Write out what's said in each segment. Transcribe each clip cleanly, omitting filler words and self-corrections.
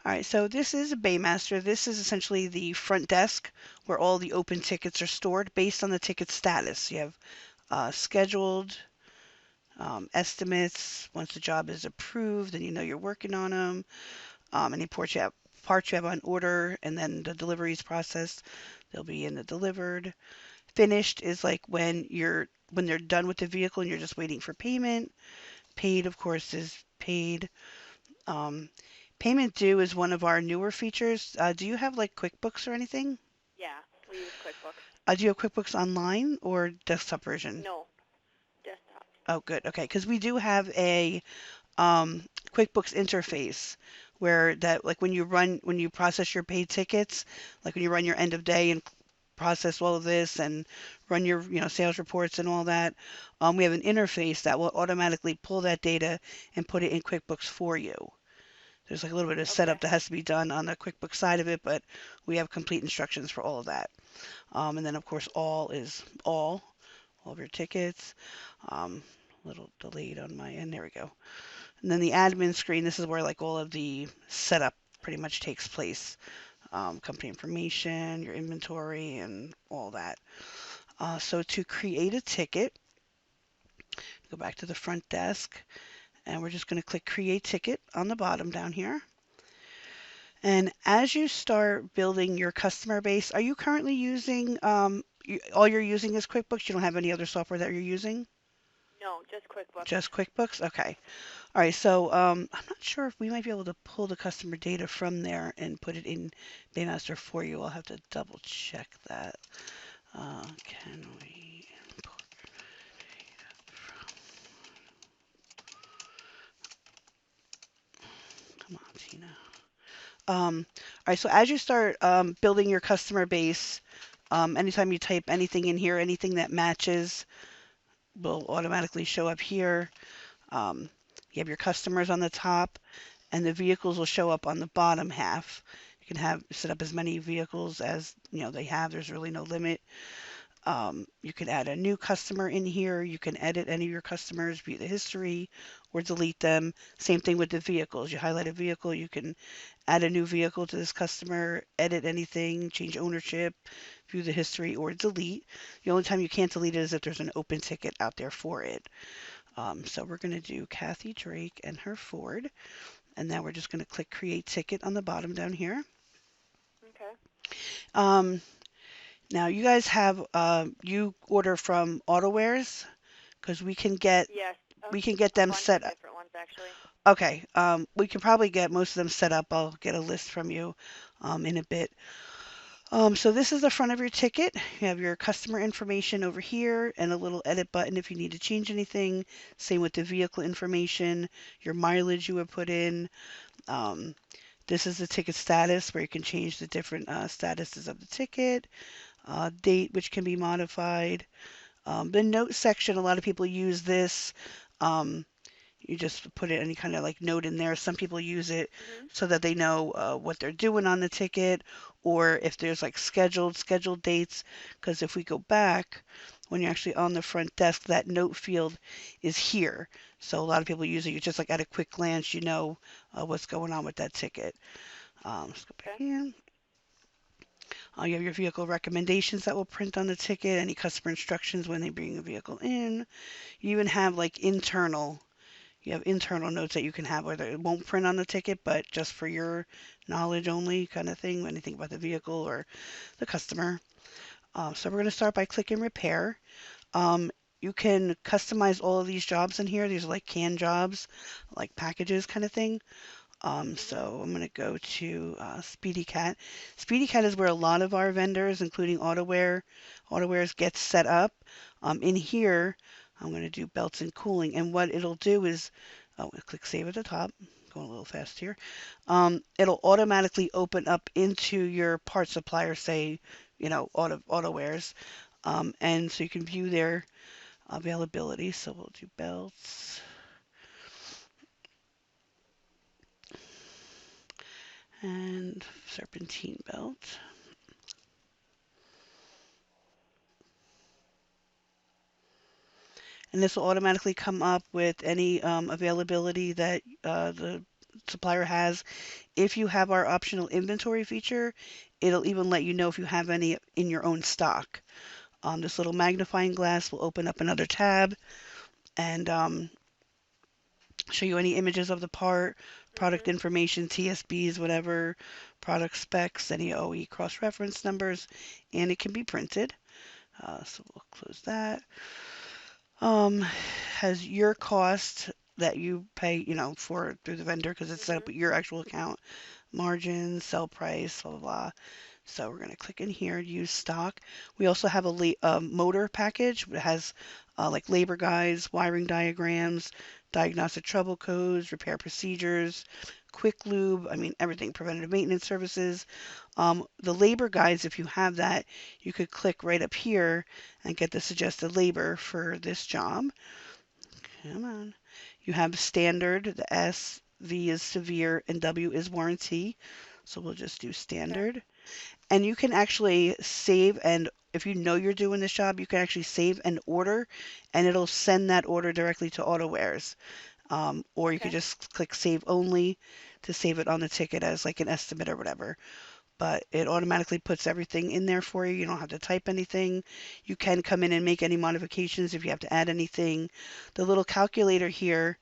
All right, so this is a Baymaster. This is essentially the front desk where all the open tickets are stored based on the ticket status. You have scheduled, estimates. Once the job is approved, then you know you're working on them. Any parts you have on order, and then the deliveries processed, they'll be in the delivered. Finished is like when they're done with the vehicle and you're just waiting for payment. Paid, of course, is paid. Um, Payment due is one of our newer features. Do you have like QuickBooks or anything? Yeah, we use QuickBooks. Do you have QuickBooks online or desktop version? No, desktop. Oh, good. Okay, because we do have a QuickBooks interface where that like when you process your paid tickets, like when you run your end of day and process all of this and run your sales reports and all that, we have an interface that will automatically pull that data and put it in QuickBooks for you. There's like a little bit of Okay. setup that has to be done on the QuickBooks side of it, but we have complete instructions for all of that. And then of course all is all of your tickets. Um, Little delayed on my end. There we go. And then the admin screen, this is where like all of the setup pretty much takes place. Company information, your inventory, and all that. So to create a ticket, go back to the front desk, and we're just going to click Create Ticket on the bottom down here. And as you start building your customer base, are you currently using, all you're using is QuickBooks? You don't have any other software that you're using? No, just QuickBooks. Just QuickBooks? Okay. All right, so I'm not sure if we might be able to pull the customer data from there and put it in Baymaster for you. I'll have to double check that. Can we import from, come on, Tina. All right, so as you start building your customer base, anytime you type anything in here, anything that matches will automatically show up here. Um, you have your customers on the top, and the vehicles will show up on the bottom half. You can have set up as many vehicles as they have. There's really no limit. You can add a new customer in here. You can edit any of your customers, view the history, or delete them. Same thing with the vehicles. You highlight a vehicle, you can add a new vehicle to this customer, edit anything, change ownership, view the history, or delete. The only time you can't delete it is if there's an open ticket out there for it. So we're going to do Kathy Drake and her Ford. And now we're just going to click Create Ticket on the bottom down here. Okay. Um, Now you guys have you order from AutoWares because Yes, we can get a them bunch set of up. different ones actually. Okay, we can probably get most of them set up. I'll get a list from you in a bit. So this is the front of your ticket. You have your customer information over here and a little edit button if you need to change anything. Same with the vehicle information, your mileage you would put in. Um, this is the ticket status where you can change the different statuses of the ticket, date which can be modified. The note section, a lot of people use this. Um, you just put any kind of like note in there. Some people use it Mhm. so that they know what they're doing on the ticket, or if there's like scheduled dates. Because if we go back, when you're actually on the front desk, that note field is here. So a lot of people use it. You just like at a quick glance, you know what's going on with that ticket. Let's go back Okay. here. You have your vehicle recommendations that will print on the ticket, any customer instructions when they bring a vehicle in. You even have like you have internal notes that you can have whether it won't print on the ticket, but just for your knowledge only kind of thing, anything about the vehicle or the customer. So we're going to start by clicking repair. Um, you can customize all of these jobs in here. These are like canned jobs, like packages kind of thing. Mhm. So I'm going to go to Speedy Cat. Speedy Cat is where a lot of our vendors, including AutoWares gets set up. In here, I'm going to do belts and cooling. And what it'll do is, oh, click save at the top. Going a little fast here. It'll automatically open up into your part supplier, say, AutoWares. And so you can view their availability. So we'll do belts and serpentine belt. And this will automatically come up with any availability that the supplier has. If you have our optional inventory feature, it'll even let you know if you have any in your own stock. This little magnifying glass will open up another tab and show you any images of the part, product Mhm. information, TSBs, whatever, product specs, any OE cross-reference numbers, and it can be printed. So we'll close that. Has your cost that you pay, for through the vendor because it's set up Mhm. with your actual account, margin, sell price, blah, blah, blah. So we're going to click in here, use stock. We also have a motor package that has like labor guides, wiring diagrams, diagnostic trouble codes, repair procedures, quick lube, I mean everything, preventative maintenance services. The labor guides, if you have that, you could click right up here and get the suggested labor for this job. Come on. You have standard, the S, V is severe, and W is warranty. So we'll just do Okay. standard. And you can actually save, and if you know you're doing this job, you can actually save an order and it'll send that order directly to AutoWares. Or you could Okay. just click save only to save it on the ticket as like an estimate or whatever. But it automatically puts everything in there for you. You don't have to type anything. You can come in and make any modifications if you have to add anything. The little calculator here,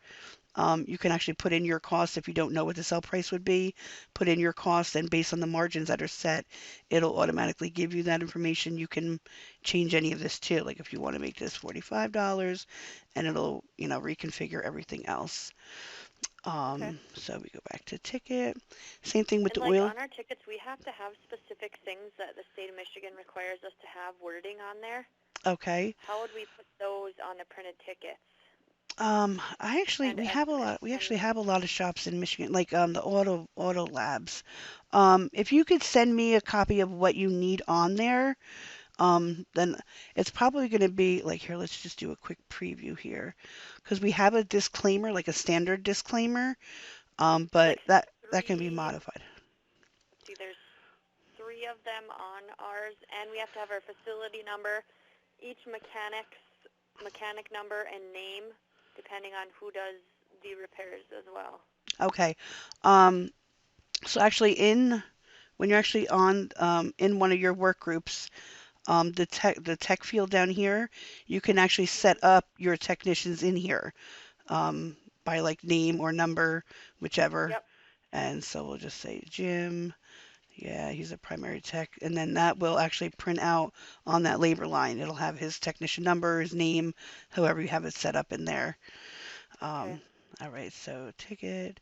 you can actually put in your cost if you don't know what the sell price would be. Put in your cost, and based on the margins that are set, it'll automatically give you that information. You can change any of this too. Like if you want to make this $45, and it'll, reconfigure everything else. Okay. So we go back to ticket. Same thing with And the like oil. on our tickets, we have to have specific things that the state of Michigan requires us to have wording on there. Okay. How would we put those on the printed tickets? I actually And we have a estimates lot. We and actually have a lot of shops in Michigan, like the auto labs. If you could send me a copy of what you need on there, then it's probably going to be like here. Let's just do a quick preview here, because we have a disclaimer, like a standard disclaimer. there's like But that can be three. modified. Let's see, there's three of them on ours, and we have to have our facility number, each mechanic number and name, depending on who does the repairs as well. Okay. Um, so actually, in when you're actually on in one of your work groups, the tech field down here, you can actually set Mhm. up your technicians in here um, by like name or number, whichever. Yep. And so we'll just say Jim. Yeah, he's a primary tech. And then that will actually print out on that labor line. It'll have his technician number, his name, however you have it set up in there. Okay. Um, all right, so ticket.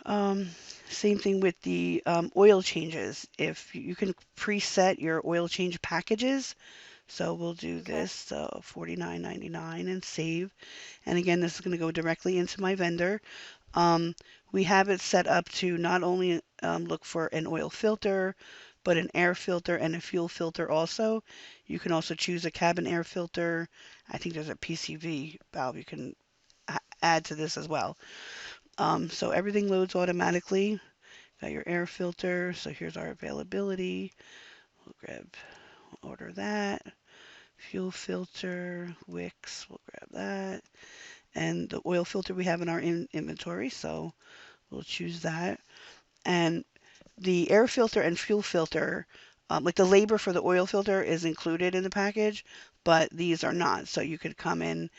Um, Same thing with the oil changes. If you can preset your oil change packages, so we'll do Okay. this, so 49.99 and save. And again, this is going to go directly into my vendor. Um, we have it set up to not only look for an oil filter, but an air filter and a fuel filter also. You can also choose a cabin air filter. I think there's a PCV valve you can add to this as well. So everything loads automatically. Got your air filter. So here's our availability. We'll order that. Fuel filter, Wix, we'll grab that. And the oil filter we have in our inventory, so we'll choose that. And the air filter and fuel filter, like the labor for the oil filter is included in the package, but these are not. So you could come in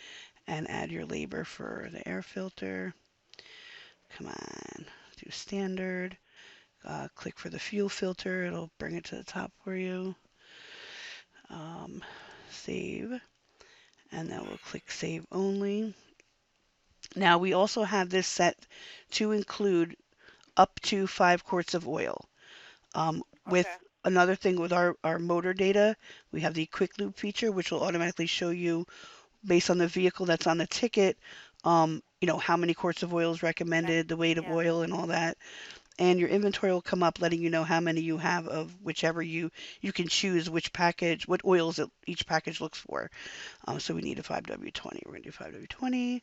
and add your labor for the air filter. Come on, do standard. Click for the fuel filter. It'll bring it to the top for you. Um, Save. And then we'll click save only. Now we also have this set to include up to 5 quarts of oil. Okay. With another thing with our motor data, we have the quick loop feature, which will automatically show you based on the vehicle that's on the ticket, how many quarts of oil is Okay. recommended, the weight of Yeah. oil and all that. And your inventory will come up letting you know how many you have of whichever you can choose which package, what oils each package looks for. So we need a 5W20. We're going to do 5W20.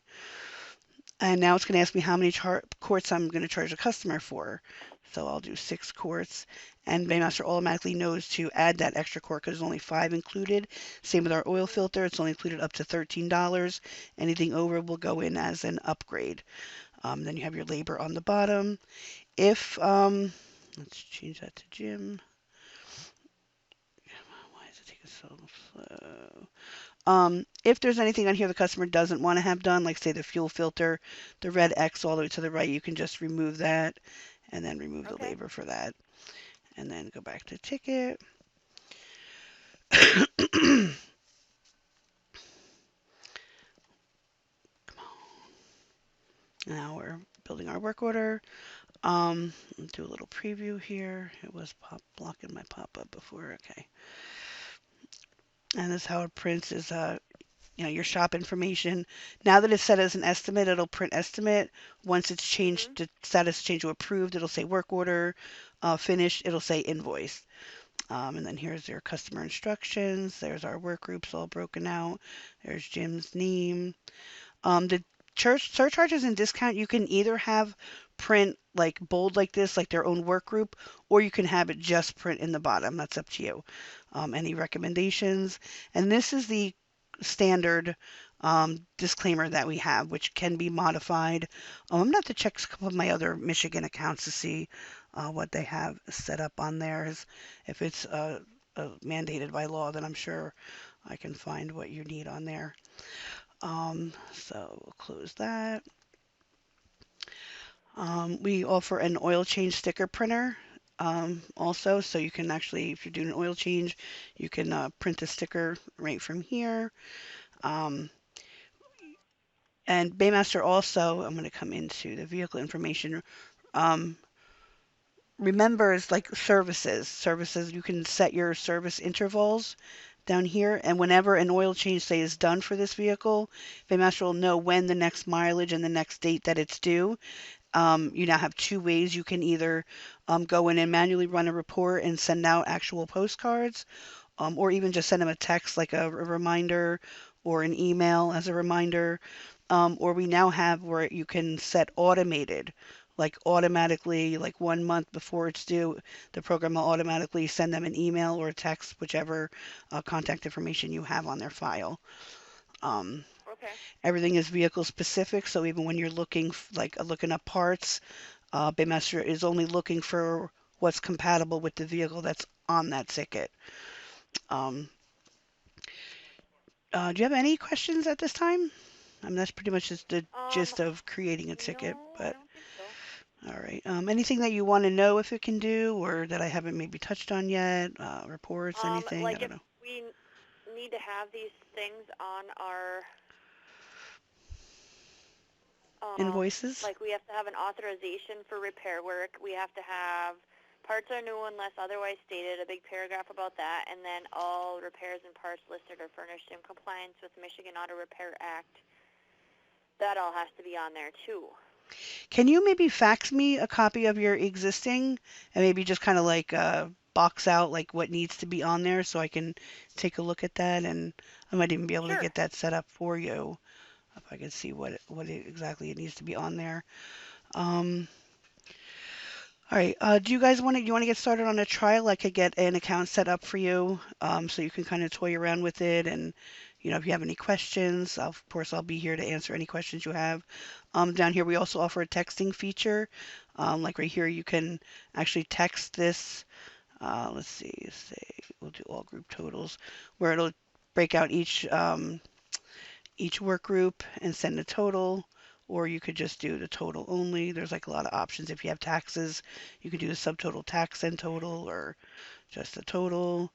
And now it's going to ask me how many quarts I'm going to charge a customer for. So I'll do 6 quarts. And Baymaster automatically knows to add that extra quart because there's only 5 included. Same with our oil Mhm. filter. It's only included up to $13. Anything over will go in as an upgrade. Then you have your labor on the bottom. If, let's change that to Jim. Why is it taking so slow? If there's anything on here the customer doesn't want to have done, like say the fuel filter, the red X all the way to the right, you can just remove that and then remove the Okay. labor for that. And then go back to ticket. Now we're building our work order. Do a little preview here. It was blocking my pop-up before. Okay. And this is how it prints is your shop information. Now that it's set as an estimate, it'll print estimate. Once it's changed Mhm. to status change to approved, it'll say work order. Finished, it'll say invoice. And then here's your customer instructions. There's our work groups all broken out. There's Jim's name. The church surcharges and discount you can either have print like bold like this, like their own work group, or you can have it just print in the bottom. That's up to you. Any recommendations? And this is the standard disclaimer that we have, which can be modified. I'm going to have to check a couple of my other Michigan accounts to see what they have set up on theirs. If it's mandated by law, then I'm sure I can find what you need on there. So we'll close that. We offer an oil change sticker printer also, so you can actually, if you're doing an oil change, you can print a sticker right from here. Um, and Baymaster also, I'm going to come into the vehicle information, um, remembers like services. You can set your service intervals down here, and whenever an oil change, say, is done for this vehicle, Baymaster will know when the next mileage and the next date that it's due. You now have two ways. You can either go in and manually run a report and send out actual postcards, or even just send them a text like a reminder or an email as a reminder. Or we now have where you can set automated, like automatically, like 1 month before it's due, the program will automatically send them an email or a text, whichever contact information you have on their file. Um, Okay. Everything is vehicle specific, so even when you're looking up parts, Baymaster is only looking for what's compatible with the vehicle that's on that ticket. Um, do you have any questions at this time? I mean, that's pretty much just the Um, gist of creating a ticket. no, I But don't think so. all right, anything that you want to know if it can do, or that I haven't maybe touched on yet? Reports, anything? I Like don't if know. we need to have these things on our, Invoices. like we have to have an authorization for repair work. We have to have parts are new unless otherwise stated, a big paragraph about that, and then all repairs and parts listed are furnished in compliance with Michigan Auto Repair Act. That all has to be on there too. Can you maybe fax me a copy of your existing and maybe just kind of like box out like what needs to be on there so I can take a look at that, and I might even be able to Sure. get that set up for you if I can see exactly it needs to be on there. Um, all right. Do you guys want to get started on a trial? I could get an account set up for you, so you can kind of toy around with it, and if you have any questions, of course I'll be here to answer any questions you have. Down here we also offer a texting feature. Like right here, you can actually text this. Let's see, say we'll do all group totals, where it'll break out each work group and send a total, or you could just do the total only. There's like a lot of options. If you have taxes, you could do the subtotal tax and total, or just the total.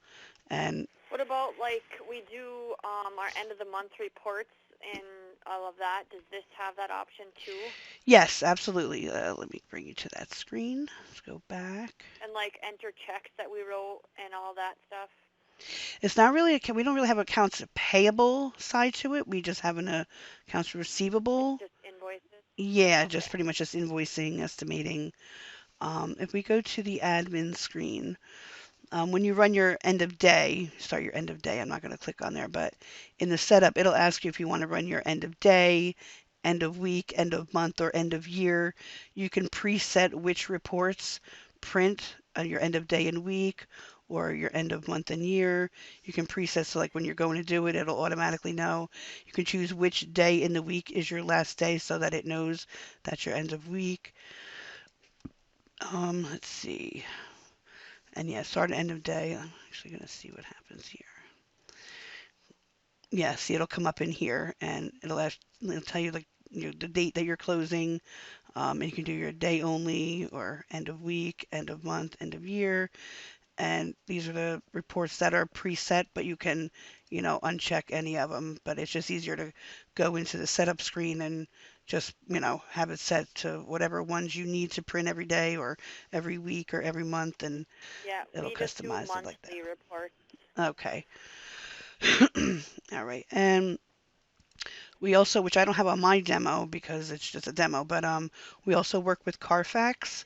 And What about like we do our end of the month reports and all of that? Does this have that option too? yes, absolutely. Let me bring you to that screen. Let's go back. And like enter checks that we wrote and all that stuff? It's not really we don't really have accounts payable side to it. We just have an accounts It's receivable. just invoices? Yeah, just Okay. pretty much just invoicing, estimating. If we go to the admin screen, when you run your end of day, start your end of day, I'm not going to click on there, but in the setup, it'll ask you if you want to run your end of day, end of week, end of month, or end of year. You can preset which reports print on your end of day and week, or your end of month and year. You can preset so like when you're going to do it, it'll automatically know. You can choose which day in the week is your last day so that it knows that's your end of week. Let's see. And yeah, start and end of day. I'm actually going to see what happens here. Yeah, see, it'll come up in here and it'll tell you like the date that you're closing. And you can do your day only or end of week, end of month, end of year. And these are the reports that are preset, but you can, uncheck any of them. But it's just easier to go into the setup screen and just, have it set to whatever ones you need to print every day or every week or every month, and Yeah, it'll we just do customize it like that. monthly reports. Okay. All right. And we also, which I don't have on my demo because it's just a demo, but we also work with Carfax.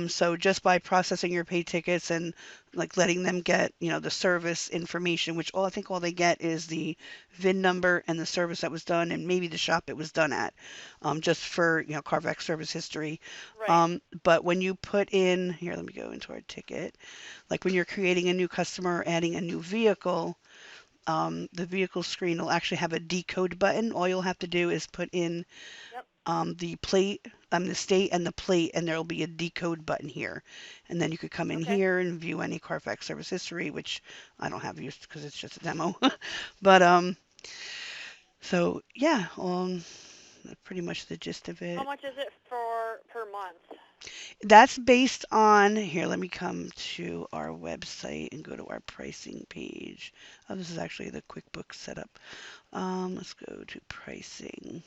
So just by processing your pay tickets and like letting them get, the service information, which I think all they get is the VIN number and the service that was done and maybe the shop it was done at, just for, Carfax service history. Right. But when you put in, here, let me go into our ticket, like when you're creating a new customer or adding a new vehicle, the vehicle screen will actually have a decode button. All you'll have to do is put in Yep. the plate, the state and the plate, and there'll be a decode button here. And then you could come in Okay. here and view any Carfax service history, which I don't have used because it's just a demo. But so yeah, that's pretty much the gist of How it. much is it for per month? That's based on, here, let me come to our website and go to our pricing page. Oh, this is actually the QuickBooks setup. Let's go to pricing.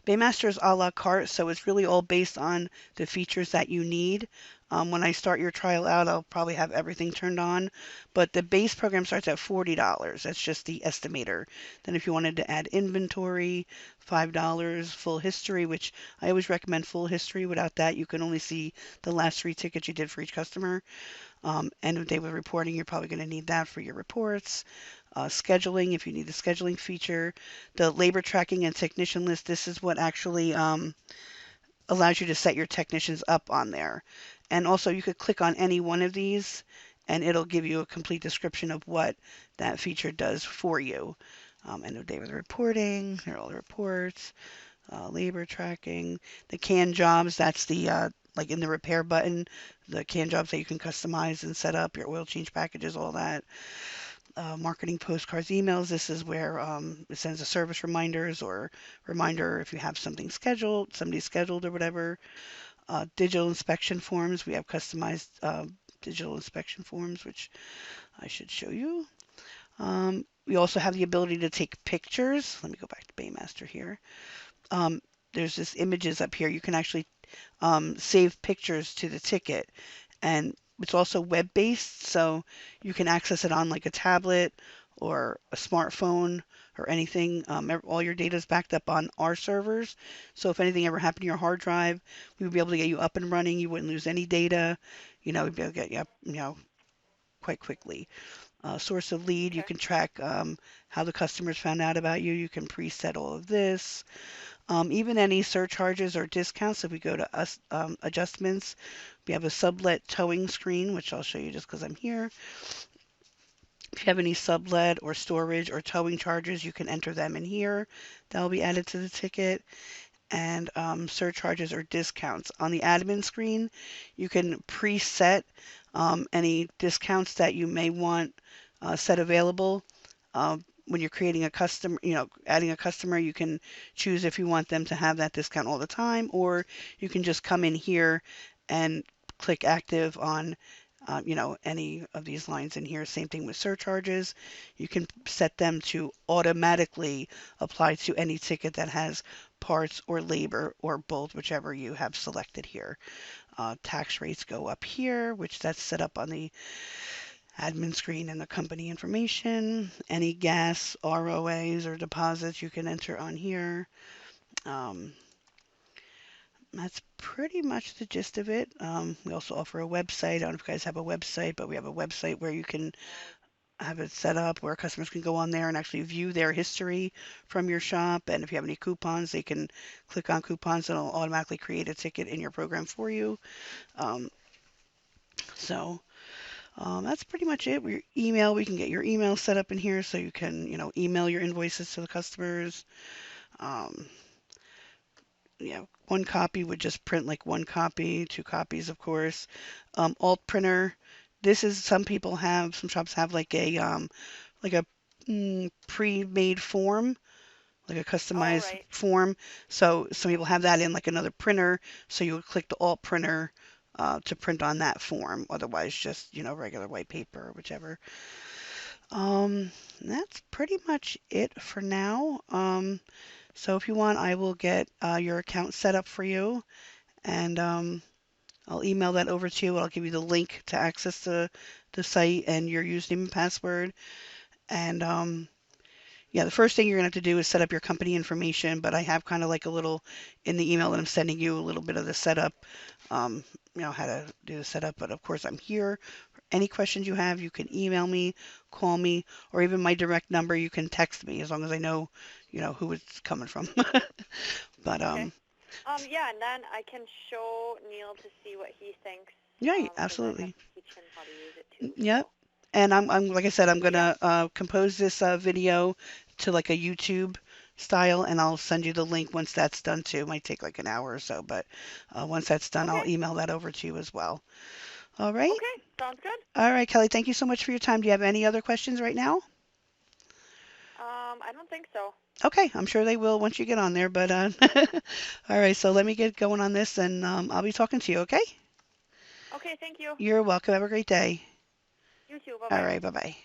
Baymaster is a la carte, so it's really all based on the features that you need. When I start your trial out, I'll probably have everything turned on, but the base program starts at $40. That's just the estimator. Then if you wanted to add inventory, $5, full history, which I always recommend full history. Without that, you can only see the last 3 tickets you did for each customer. End of day with reporting, you're probably going to need that for your reports. Scheduling, if you need the scheduling feature. The labor tracking and technician list, this is what actually allows you to set your technicians up on there. And also you could click on any one of these and it'll give you a complete description of what that feature does for you. End of day with reporting, here are all the reports, labor tracking, the canned jobs, that's the like in the repair button, the canned jobs that you can customize and set up, your oil change packages, all that. Marketing postcards, emails. This is where it sends a service reminders or reminder if you have something scheduled, somebody scheduled or whatever. Digital inspection forms. We have customized digital inspection forms, which I should show you. We also have the ability to take pictures. Let me go back to Baymaster here. Um, there's this images up here. You can actually save pictures to the ticket, and it's also web-based, so you can access it on like a tablet or a smartphone or anything. All your data is backed up on our servers, so if anything ever happened to your hard drive, we would be able to get you up and running. You wouldn't lose any data. We'd be able to get you up, quite quickly. Source of lead, you Okay. can track how the customers found out about you. You can preset all of this. Even any surcharges or discounts, if we go to us adjustments, we have a sublet towing screen, which I'll show you just because I'm here. If you have any sublet or storage or towing charges, you can enter them in here. That'll be added to the ticket. And surcharges or discounts. On the admin screen, you can preset any discounts that you may want set available. When you're creating a customer, adding a customer, you can choose if you want them to have that discount all the time, or you can just come in here and click active on, any of these lines in here. Same thing with surcharges. You can set them to automatically apply to any ticket that has parts or labor or both, whichever you have selected here. Tax rates go up here, which that's set up on the admin screen and the company information. Any gas, ROAs, or deposits you can enter on here. Um, that's pretty much the gist of it. We also offer a website. I don't know if you guys have a website, but we have a website where you can have it set up where customers can go on there and actually view their history from your shop. And if you have any coupons, they can click on coupons and it'll automatically create a ticket in your program for you. Um, so That's pretty much it. Your email, we can get your email set up in here so you can, email your invoices to the customers. Um, one copy would just print like one copy, two copies, of course. Alt printer. This is some shops have like a pre-made form, like a Oh, customized right. form. So some people have that in like another printer. So you would click the alt printer to print on that form. Otherwise, just regular white paper or whichever. That's pretty much it for now. So if you want, I will get your account set up for you, and I'll email that over to you. I'll give you the link to access the site and your username and password. And yeah, the first thing you're gonna have to do is set up your company information. But I have kind of like a little in the email that I'm sending you a little bit of the setup, um, how to do the setup. But of course, I'm here. Any questions you have, you can email me, call me, or even my direct number. You can text me as long as I know, who it's coming from. But Okay. Yeah, and then I can show Neil to see what he thinks, yeah, because I have absolutely. to teach him how to use it too. Yep. So, And I'm like I said, I'm yeah. gonna compose this video to like a YouTube style, and I'll send you the link once that's done too. It might take like an hour or so, but once that's done, Okay. I'll email that over to you as well. All right. Okay. Sounds good. All right, Kelly. Thank you so much for your time. Do you have any other questions right now? I don't think so. Okay, I'm sure they will once you get on there. But all right. So let me get going on this, and I'll be talking to you. Okay. Okay. Thank you. You're welcome. Have a great day. You too. All Bye-bye. right. Bye bye.